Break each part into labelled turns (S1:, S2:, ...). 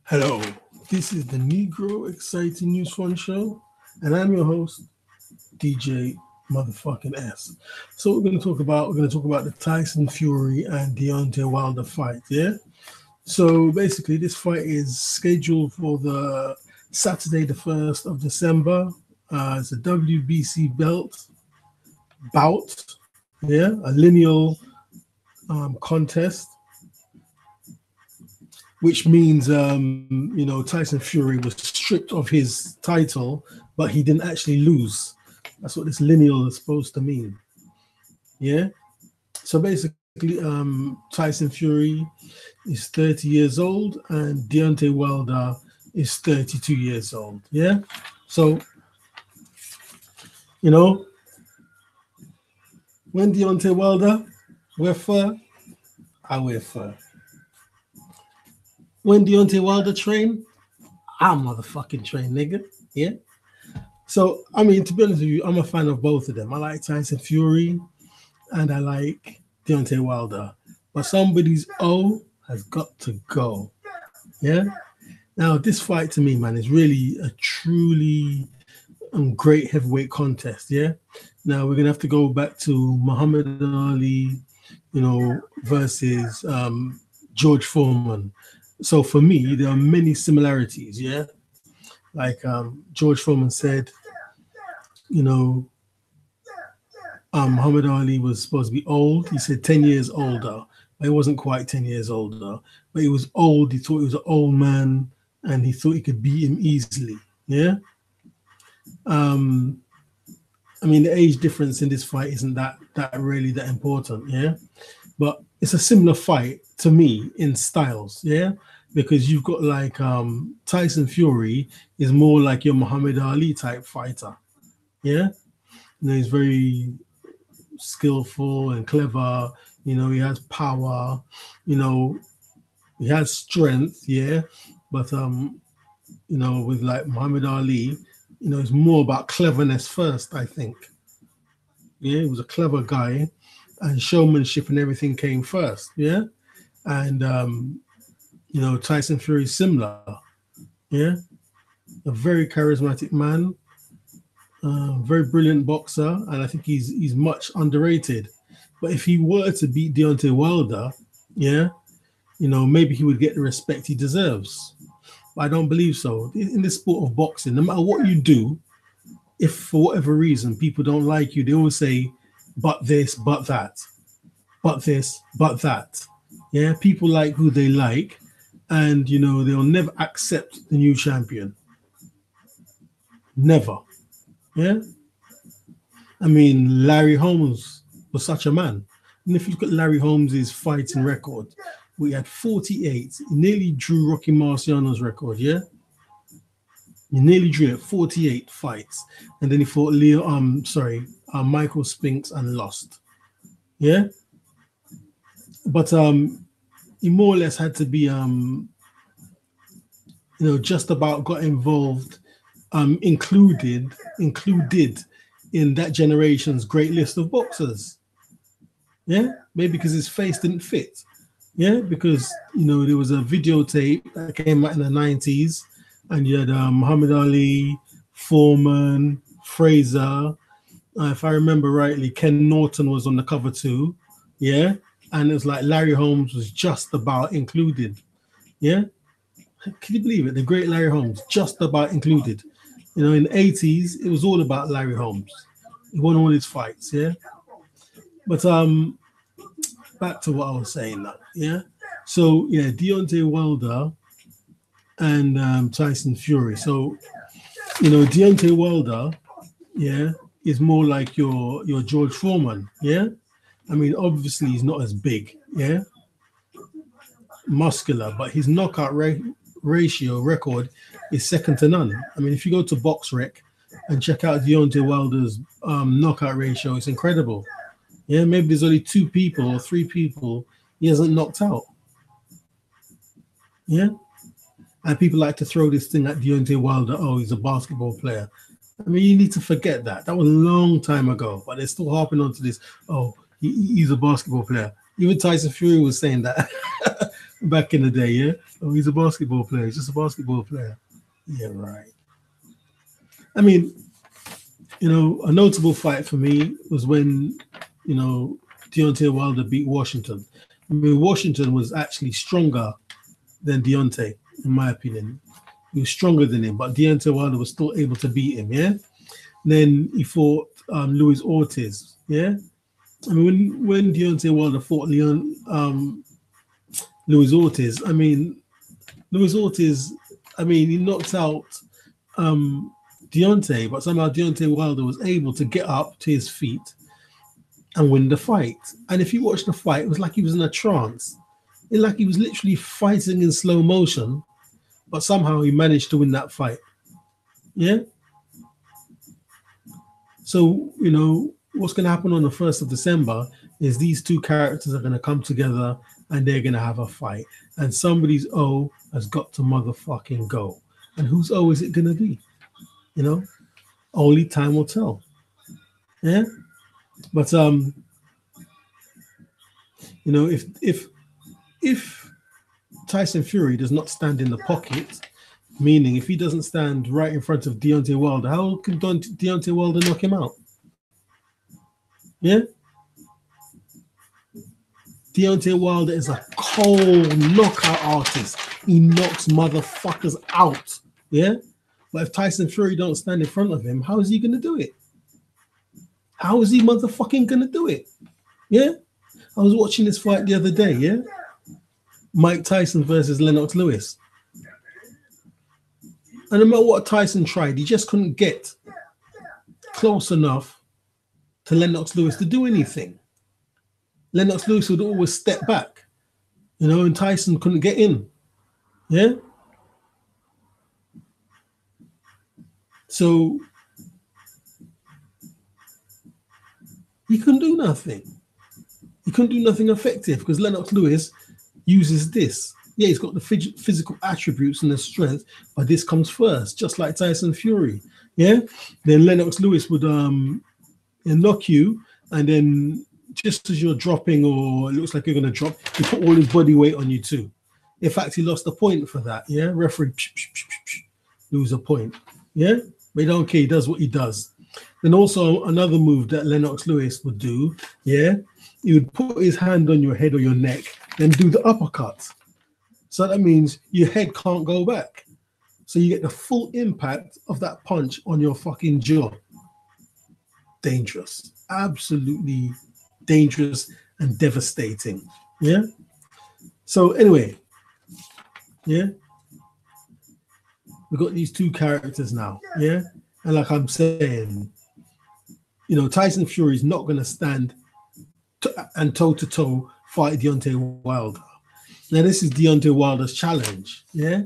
S1: Hello, this is the Negro Exciting News Fun Show, and I'm your host, DJ Motherfucking S. So we're gonna talk about the Tyson Fury and Deontay Wilder fight. Yeah. So basically, this fight is scheduled for the Saturday, the 1st of December. It's a WBC bout. Yeah, a lineal contest, which means Tyson Fury was stripped of his title, but he didn't actually lose. That's what this lineal is supposed to mean. Yeah. So basically, Tyson Fury is 30 years old, and Deontay Wilder is 32 years old. Yeah. So you know when Deontay Wilder wear fur, I wear fur. When Deontay Wilder train, I'm motherfucking train, nigga. Yeah. So, I mean, to be honest with you, I'm a fan of both of them. I like Tyson Fury and I like Deontay Wilder. But somebody's O has got to go. Yeah. Now, this fight to me, man, is really a truly great heavyweight contest. Yeah. Now, we're going to have to go back to Muhammad Ali, versus George Foreman. So, for me, there are many similarities. Yeah. Like George Foreman said, you know, Muhammad Ali was supposed to be old. He said 10 years older, but he wasn't quite 10 years older. But he was old. He thought he was an old man and he thought he could beat him easily. Yeah. Um, I mean, the age difference in this fight isn't that really that important. Yeah. But it's a similar fight to me in styles. Yeah. Because you've got like Tyson Fury is more like your Muhammad Ali type fighter. Yeah. He's very skillful and clever. He has power. You know, he has strength. Yeah, but with like Muhammad Ali, it's more about cleverness first. I think. Yeah, he was a clever guy, and showmanship and everything came first. Yeah, and Tyson Fury is similar. Yeah, a very charismatic man. Very brilliant boxer, and I think he's much underrated. But if he were to beat Deontay Wilder, yeah, maybe he would get the respect he deserves. But I don't believe so. In this sport of boxing, no matter what you do, if for whatever reason people don't like you, they always say, "But this, but that, but this, but that." Yeah, people like who they like, and they'll never accept the new champion. Never. Yeah. I mean, Larry Holmes was such a man. And if you look at Larry Holmes's fighting record, we had 48. He nearly drew Rocky Marciano's record, yeah? He nearly drew it, 48 fights. And then he fought Michael Spinks and lost. Yeah? But he more or less had to be just about got involved, included in that generation's great list of boxers. Yeah, maybe because his face didn't fit. Yeah, because there was a videotape that came out in the 90s, and you had Muhammad Ali, Foreman, Fraser. If I remember rightly, Ken Norton was on the cover too. Yeah, and it was like Larry Holmes was just about included. Yeah, can you believe it? The great Larry Holmes just about included. In the 80s, it was all about Larry Holmes. He won all his fights, yeah. But back to what I was saying now, yeah. So yeah, Deontay Wilder and Tyson Fury. So Deontay Wilder, yeah, is more like your George Foreman, yeah. I mean, obviously he's not as big, yeah, muscular, but his knockout ratio record is second to none. I mean, if you go to BoxRec and check out Deontay Wilder's knockout ratio, it's incredible. Yeah, maybe there's only 2 people or 3 people he hasn't knocked out. Yeah, and people like to throw this thing at Deontay Wilder. Oh, he's a basketball player. I mean, you need to forget that. That was a long time ago, but they're still harping onto this. Oh, he's a basketball player. Even Tyson Fury was saying that. Back in the day, yeah. Oh, he's a basketball player. He's just a basketball player. Yeah, right. I mean, a notable fight for me was when, Deontay Wilder beat Washington. I mean, Washington was actually stronger than Deontay, in my opinion. He was stronger than him, but Deontay Wilder was still able to beat him, yeah? Then he fought Luis Ortiz, yeah? I mean, when Deontay Wilder fought Luis Ortiz, he knocked out Deontay, but somehow Deontay Wilder was able to get up to his feet and win the fight. And if you watch the fight, it was like he was in a trance. It's like he was literally fighting in slow motion, but somehow he managed to win that fight. Yeah? So, what's going to happen on the 1st of December is these two characters are going to come together and they're going to have a fight. And somebody's O has got to motherfucking go. And whose O is it going to be? Only time will tell. Yeah? But, if Tyson Fury does not stand in the pocket, meaning if he doesn't stand right in front of Deontay Wilder, how can Deontay Wilder knock him out? Yeah? Deontay Wilder is a cold knockout artist. He knocks motherfuckers out. Yeah? But if Tyson Fury don't stand in front of him, how is he going to do it? How is he motherfucking going to do it? Yeah? I was watching this fight the other day, yeah? Mike Tyson versus Lennox Lewis. And no matter what Tyson tried, he just couldn't get close enough to Lennox Lewis to do anything. Lennox Lewis would always step back, and Tyson couldn't get in. Yeah? So he couldn't do nothing. He couldn't do nothing effective because Lennox Lewis uses this. Yeah, he's got the physical attributes and the strength, but this comes first, just like Tyson Fury. Yeah? Then Lennox Lewis would knock you, and then just as you're dropping or it looks like you're going to drop, he put all his body weight on you too. In fact, he lost a point for that. Yeah? Referee, lose a point. Yeah? But he don't care. He does what he does. Then also another move that Lennox Lewis would do, yeah? He would put his hand on your head or your neck and do the uppercut. So that means your head can't go back. So you get the full impact of that punch on your fucking jaw. Dangerous. Absolutely dangerous and devastating. Yeah? So anyway, yeah? We've got these two characters now, yeah? And like I'm saying, Tyson Fury is not going to stand and toe-to-toe fight Deontay Wilder. Now, this is Deontay Wilder's challenge, yeah?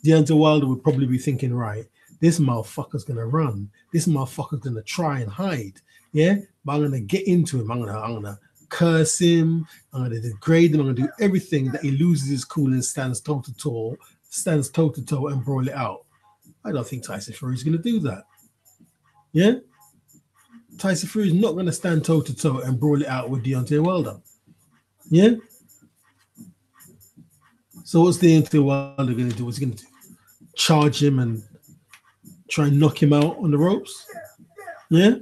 S1: Deontay Wilder would probably be thinking, right, this motherfucker's going to run. This motherfucker's going to try and hide, yeah? But I'm going to get into him. I'm going to curse him. I'm going to degrade him. I'm going to do everything that he loses his cool and stands toe-to-toe and brawl it out. I don't think Tyson Fury is going to do that. Yeah? Tyson Fury is not going to stand toe-to-toe and brawl it out with Deontay Wilder. Yeah? So what's Deontay Wilder going to do? What's he going to do? Charge him and try and knock him out on the ropes? Yeah?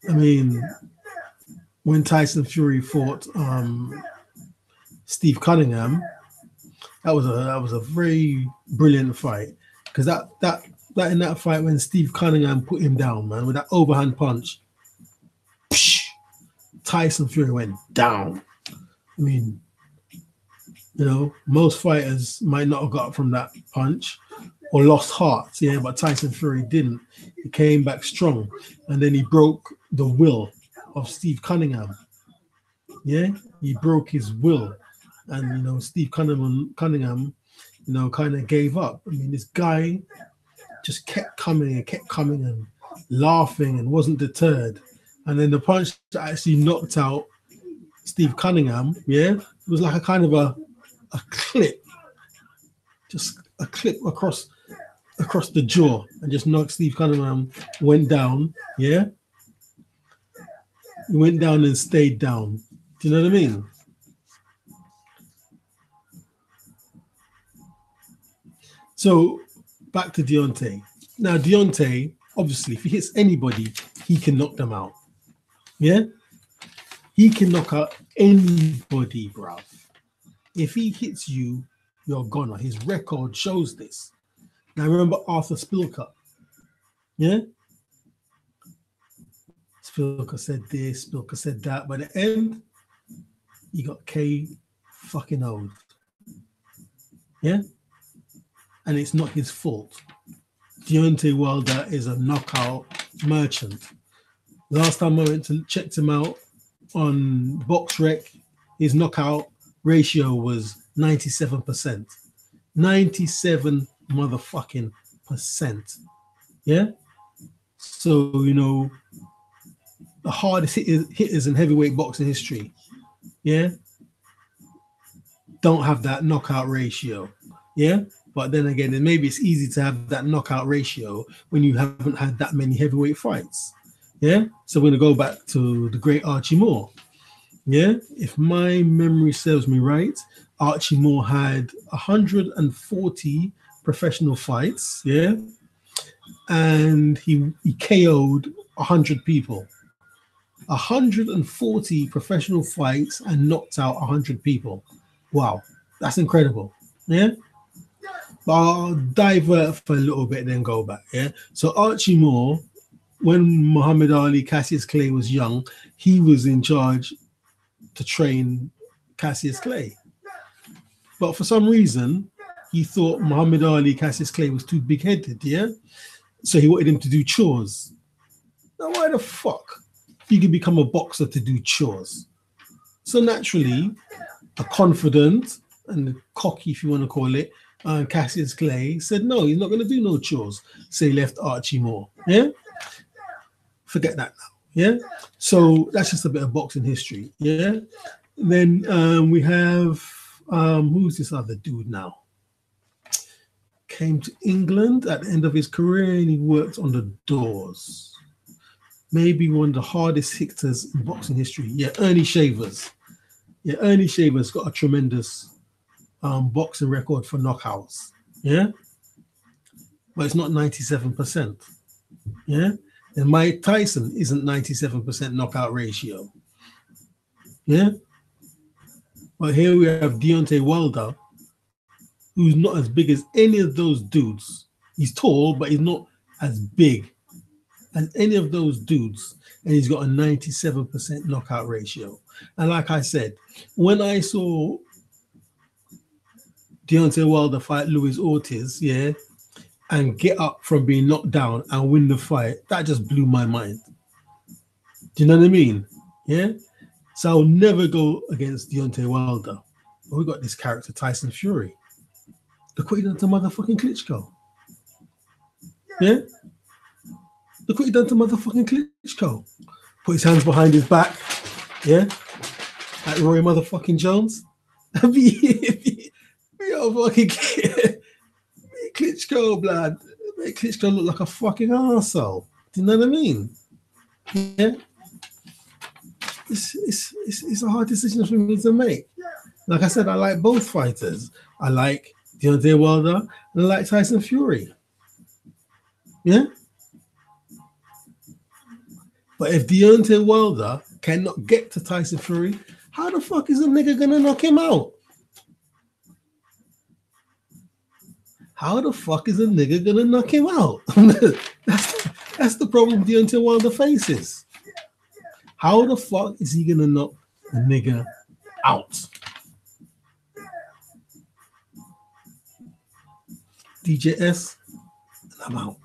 S1: I mean, when Tyson Fury fought Steve Cunningham, that was a very brilliant fight. Because that in that fight when Steve Cunningham put him down, man, with that overhand punch, Tyson Fury went down. I mean, most fighters might not have got up from that punch or lost heart, yeah, but Tyson Fury didn't. He came back strong, and then he broke the will of Steve Cunningham. Yeah, he broke his will, and Steve Cunningham, kind of gave up. I mean, this guy just kept coming and laughing and wasn't deterred. And then the punch that actually knocked out Steve Cunningham, yeah, it was like a kind of a clip, just a clip across the jaw, and just knocked Steve Cunningham, went down, yeah. He went down and stayed down. Do you know what I mean? So back to Deontay. Now Deontay, obviously, if he hits anybody, he can knock them out. Yeah, he can knock out anybody, bruv. If he hits you, you're gone. His record shows this. Now remember Arthur Spilker. Yeah, Spilker said this, Spilker said that. By the end, he got K fucking old. Yeah, and it's not his fault. Deontay Wilder is a knockout merchant. Last time I went to checked him out on BoxRec, his knockout ratio was 97%. 97 motherfucking percent. Yeah. So, you know, the hardest hitters in heavyweight boxing history, yeah, don't have that knockout ratio. Yeah. But then again, and maybe it's easy to have that knockout ratio when you haven't had that many heavyweight fights. Yeah. So we're going to go back to the great Archie Moore. Yeah. If my memory serves me right, Archie Moore had 140 professional fights. Yeah. And he KO'd 100 people. 140 professional fights and knocked out 100 people. Wow. That's incredible. Yeah. But I'll divert for a little bit, then go back. Yeah. So Archie Moore, when Muhammad Ali, Cassius Clay was young, he was in charge to train Cassius Clay. But for some reason, he thought Muhammad Ali, Cassius Clay was too big-headed. Yeah. So he wanted him to do chores. Now, why the fuck you could become a boxer to do chores? So naturally, a confident and cocky, if you want to call it, Cassius Clay said, no, he's not going to do no chores. So he left Archie Moore. Yeah? Forget that now. Yeah? So that's just a bit of boxing history. Yeah? And then we have, who's this other dude now? Came to England at the end of his career and he worked on the doors. Maybe one of the hardest hitters in boxing history. Yeah, Ernie Shavers. Yeah, Ernie Shavers got a tremendous boxing record for knockouts. Yeah, but it's not 97%. Yeah, and Mike Tyson isn't 97% knockout ratio. Yeah, but here we have Deontay Wilder, who's not as big as any of those dudes. He's tall, but he's not as big as any of those dudes, and he's got a 97% knockout ratio. And like I said, when I saw Deontay Wilder fight Luis Ortiz, yeah, and get up from being knocked down and win the fight, that just blew my mind. Do you know what I mean? Yeah. So I'll never go against Deontay Wilder. But we got this character, Tyson Fury. Look what he done to motherfucking Klitschko. Yeah. Look what he done to motherfucking Klitschko. Put his hands behind his back. Yeah. Like Roy motherfucking Jones. Yo, fucking Klitschko, blood. Make Klitschko look like a fucking arsehole. Do you know what I mean? Yeah. It's a hard decision for me to make. Like I said, I like both fighters. I like Deontay Wilder and I like Tyson Fury. Yeah. But if Deontay Wilder cannot get to Tyson Fury, how the fuck is a nigga gonna knock him out? How the fuck is a nigga gonna knock him out? that's the problem Deontay Wilder faces. How the fuck is he gonna knock a nigga out? DJS, and I'm out.